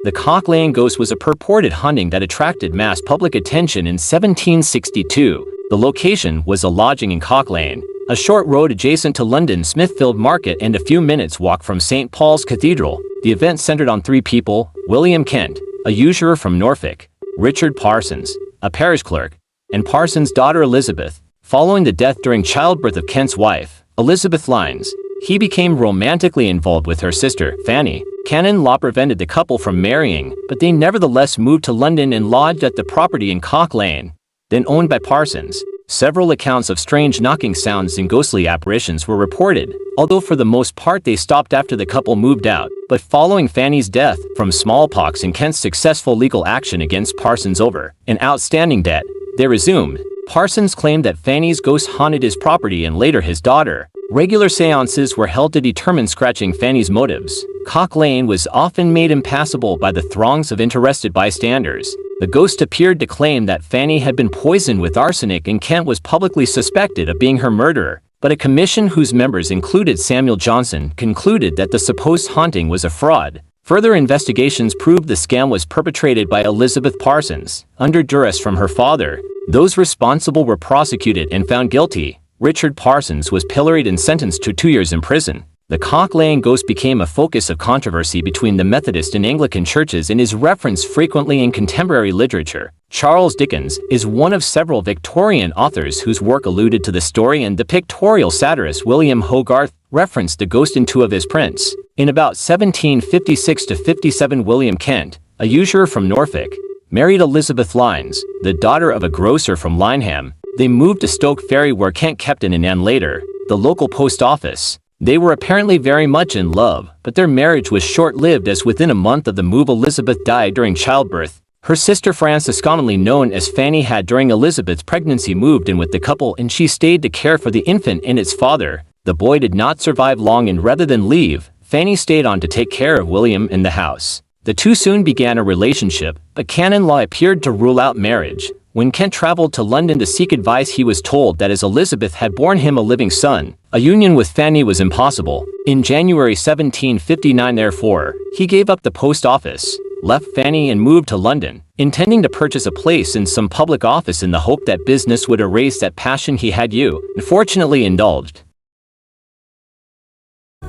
The cocklane ghost was a purported haunting that attracted mass public attention in 1762. The location was a lodging in Cocklane, a short road adjacent to London's Smithfield Market and a few minutes' walk from St. Paul's Cathedral. The event centered on three people: William Kent, a usurer from Norfolk; Richard Parsons, a parish clerk; and Parsons' daughter Elizabeth. Following the death during childbirth of Kent's wife, Elizabeth Lyons, he became romantically involved with her sister, Fanny. Canon law prevented the couple from marrying, but they nevertheless moved to London and lodged at the property in Cocklane, then owned by Parsons. Several accounts of strange knocking sounds and ghostly apparitions were reported, although for the most part they stopped after the couple moved out. But following Fanny's death from smallpox and Kent's successful legal action against Parsons over an outstanding debt, they resumed. Parsons claimed that Fanny's ghost haunted his property and later his daughter. Regular seances were held to determine scratching Fanny's motives. Cocklane was often made impassable by the throngs of interested bystanders. The ghost appeared to claim that Fanny had been poisoned with arsenic and Kent was publicly suspected of being her murderer. But a commission whose members included Samuel Johnson concluded that the supposed haunting was a fraud. Further investigations proved the scam was perpetrated by Elizabeth Parsons, under duress from her father. Those responsible were prosecuted and found guilty. Richard Parsons was pilloried and sentenced to 2 years in prison. The Cocklane ghost became a focus of controversy between the Methodist and Anglican churches and is referenced frequently in contemporary literature. Charles Dickens is one of several Victorian authors whose work alluded to the story, and the pictorial satirist William Hogarth referenced the ghost in two of his prints. In about 1756–57, William Kent, a usurer from Norfolk, married Elizabeth Lyons, the daughter of a grocer from Lyneham. They moved to Stoke Ferry, where Kent kept an inn, and later, the local post office. They were apparently very much in love, but their marriage was short-lived, as within a month of the move Elizabeth died during childbirth. Her sister Frances, commonly known as Fanny, had during Elizabeth's pregnancy moved in with the couple, and she stayed to care for the infant and its father. The boy did not survive long, and rather than leave, Fanny stayed on to take care of William in the house. The two soon began a relationship, but canon law appeared to rule out marriage. When Kent traveled to London to seek advice, he was told that as Elizabeth had borne him a living son, a union with Fanny was impossible. In January 1759, therefore, he gave up the post office, left Fanny and moved to London, intending to purchase a place in some public office in the hope that business would erase that passion he had unfortunately indulged.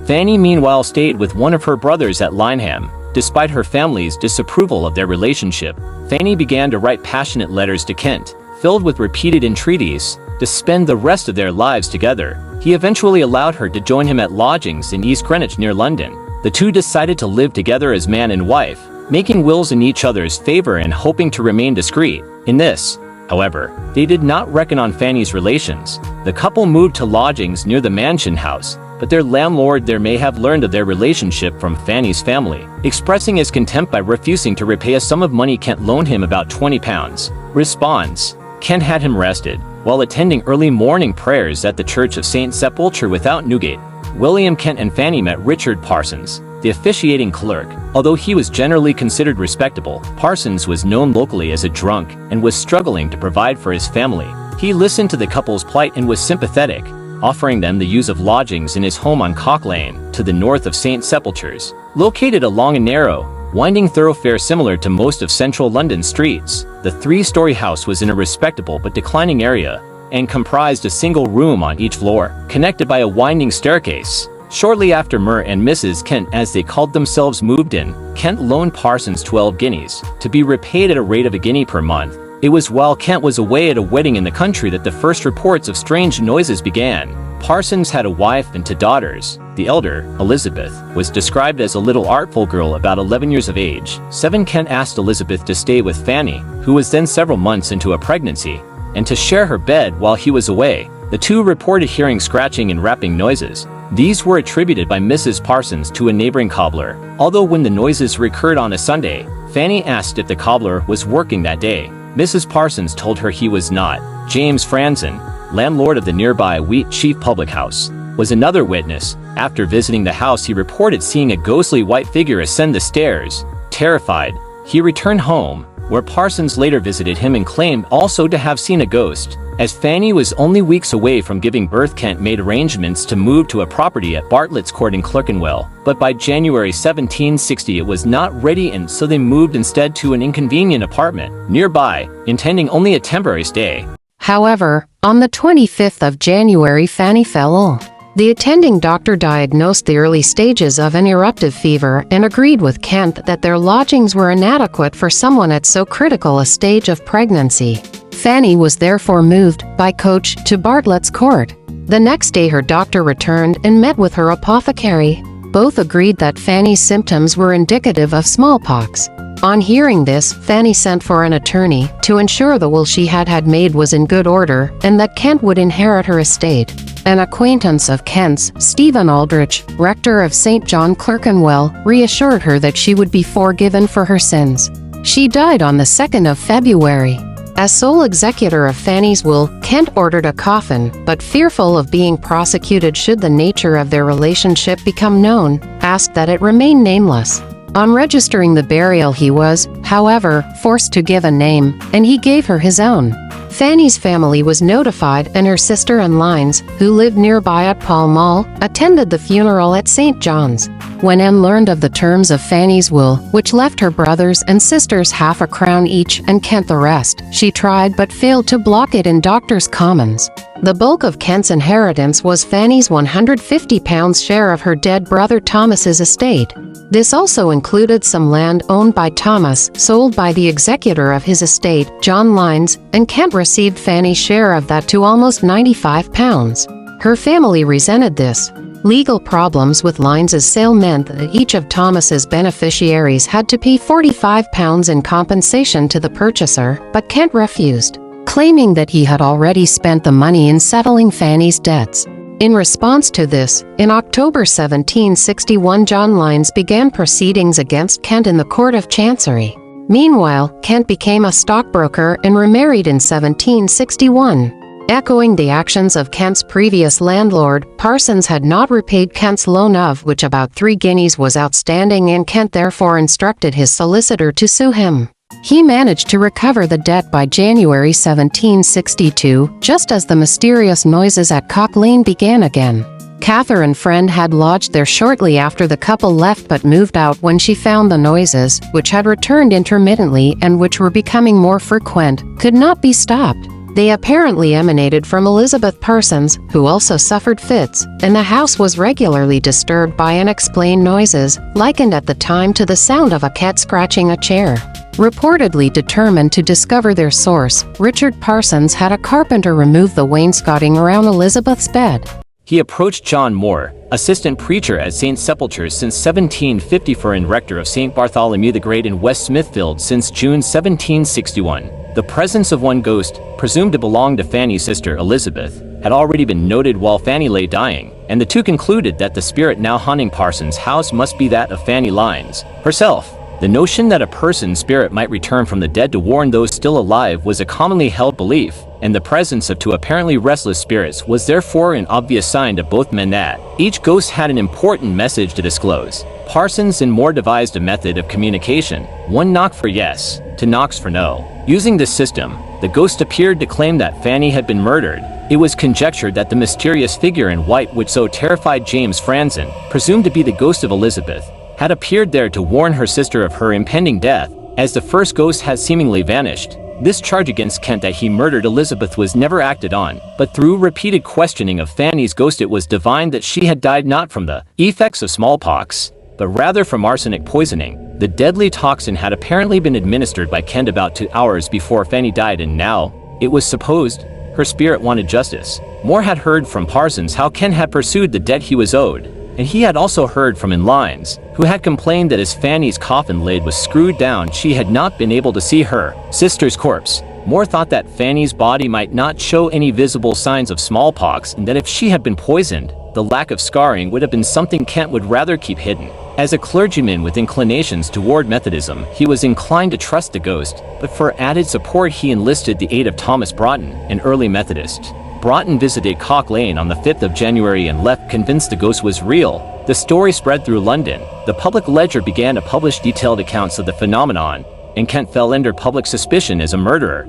Fanny meanwhile stayed with one of her brothers at Lyneham. Despite her family's disapproval of their relationship, Fanny began to write passionate letters to Kent, filled with repeated entreaties to spend the rest of their lives together. He eventually allowed her to join him at lodgings in East Greenwich near London. The two decided to live together as man and wife, making wills in each other's favor and hoping to remain discreet. In this, however, they did not reckon on Fanny's relations. The couple moved to lodgings near the Mansion House, but their landlord there may have learned of their relationship from Fanny's family, expressing his contempt by refusing to repay a sum of money Kent loaned him, about £20. Response: Kent had him arrested while attending early morning prayers at the Church of St. Sepulchre without Newgate. William Kent and Fanny met Richard Parsons, the officiating clerk. Although he was generally considered respectable, Parsons was known locally as a drunk and was struggling to provide for his family. He listened to the couple's plight and was sympathetic, offering them the use of lodgings in his home on Cocklane, to the north of St. Sepulchre's. Located along a narrow, winding thoroughfare similar to most of central London streets, the three-story house was in a respectable but declining area, and comprised a single room on each floor, connected by a winding staircase. Shortly after Mr. and Mrs. Kent, as they called themselves, moved in, Kent loaned Parsons 12 guineas, to be repaid at a rate of £1 per month. It was while Kent was away at a wedding in the country that the first reports of strange noises began. Parsons had a wife and two daughters. The elder, Elizabeth, was described as a little artful girl about 11 years of age. Kent asked Elizabeth to stay with Fanny, who was then several months into a pregnancy, and to share her bed while he was away. The two reported hearing scratching and rapping noises. These were attributed by Mrs. Parsons to a neighboring cobbler. Although when the noises recurred on a Sunday, Fanny asked if the cobbler was working that day. Mrs. Parsons told her he was not. James Franzen, landlord of the nearby Wheat Chief public house, was another witness. After visiting the house, he reported seeing a ghostly white figure ascend the stairs. Terrified, He returned home, where Parsons later visited him and claimed also to have seen a ghost. As Fanny was only weeks away from giving birth, Kent made arrangements to move to a property at Bartlett's Court in Clerkenwell, but by January 1760 it was not ready, and so they moved instead to an inconvenient apartment nearby, intending only a temporary stay. However, on the 25th of January, Fanny fell ill. The attending doctor diagnosed the early stages of an eruptive fever and agreed with Kent that their lodgings were inadequate for someone at so critical a stage of pregnancy. Fanny was therefore moved, by coach, to Bartlett's Court. The next day her doctor returned and met with her apothecary. Both agreed that Fanny's symptoms were indicative of smallpox. On hearing this, Fanny sent for an attorney to ensure the will she had made was in good order and that Kent would inherit her estate. An acquaintance of Kent's, Stephen Aldrich, rector of St. John Clerkenwell, reassured her that she would be forgiven for her sins. She died on the 2nd of February. As sole executor of Fanny's will, Kent ordered a coffin, but fearful of being prosecuted should the nature of their relationship become known, asked that it remain nameless. On registering the burial he was, however, forced to give a name, and he gave her his own. Fanny's family was notified, and her sister and Lines, who lived nearby at Pall Mall, attended the funeral at St. John's. When Anne learned of the terms of Fanny's will, which left her brothers and sisters half a crown each and Kent the rest, she tried but failed to block it in Doctors' Commons. The bulk of Kent's inheritance was Fanny's £150 share of her dead brother Thomas's estate. This also included some land owned by Thomas, sold by the executor of his estate, John Lines, and Kent received Fanny's share of that to almost £95. Her family resented this. Legal problems with Lines's sale meant that each of Thomas's beneficiaries had to pay £45 in compensation to the purchaser, but Kent refused, claiming that he had already spent the money in settling Fanny's debts. In response to this, in October 1761, John Lines began proceedings against Kent in the Court of Chancery. Meanwhile, Kent became a stockbroker and remarried in 1761. Echoing the actions of Kent's previous landlord, Parsons had not repaid Kent's loan, of which about 3 guineas was outstanding, and Kent therefore instructed his solicitor to sue him. He managed to recover the debt by January 1762, just as the mysterious noises at Cocklane began again. Catherine Friend had lodged there shortly after the couple left, but moved out when she found the noises, which had returned intermittently and which were becoming more frequent, could not be stopped. They apparently emanated from Elizabeth Parsons, who also suffered fits, and the house was regularly disturbed by unexplained noises, likened at the time to the sound of a cat scratching a chair. Reportedly determined to discover their source, Richard Parsons had a carpenter remove the wainscoting around Elizabeth's bed. He approached John Moore, assistant preacher at St. Sepulchre's since 1754 and rector of St. Bartholomew the Great in West Smithfield since June 1761. The presence of one ghost, presumed to belong to Fanny's sister Elizabeth, had already been noted while Fanny lay dying, and the two concluded that the spirit now haunting Parsons' house must be that of Fanny Lines herself. The notion that a person's spirit might return from the dead to warn those still alive was a commonly held belief, and the presence of 2 apparently restless spirits was therefore an obvious sign to both men that each ghost had an important message to disclose. Parsons and Moore devised a method of communication, 1 knock for yes, 2 knocks for no. Using this system, the ghost appeared to claim that Fanny had been murdered. It was conjectured that the mysterious figure in white which so terrified James Franzen, presumed to be the ghost of Elizabeth, had appeared there to warn her sister of her impending death. As the first ghost had seemingly vanished, this charge against Kent that he murdered Elizabeth was never acted on, but through repeated questioning of Fanny's ghost it was divined that she had died not from the effects of smallpox, but rather from arsenic poisoning. The deadly toxin had apparently been administered by Kent about 2 hours before Fanny died, and now, it was supposed, her spirit wanted justice. Moore had heard from Parsons how Kent had pursued the debt he was owed, and he had also heard from Lines, who had complained that as Fanny's coffin lid was screwed down she had not been able to see her sister's corpse. Moore thought that Fanny's body might not show any visible signs of smallpox, and that if she had been poisoned, the lack of scarring would have been something Kent would rather keep hidden. As a clergyman with inclinations toward Methodism, he was inclined to trust the ghost, but for added support he enlisted the aid of Thomas Broughton, an early Methodist. Broughton visited Cock Lane on the 5th of January and left convinced the ghost was real. The story spread through London. The Public Ledger began to publish detailed accounts of the phenomenon, and Kent fell under public suspicion as a murderer.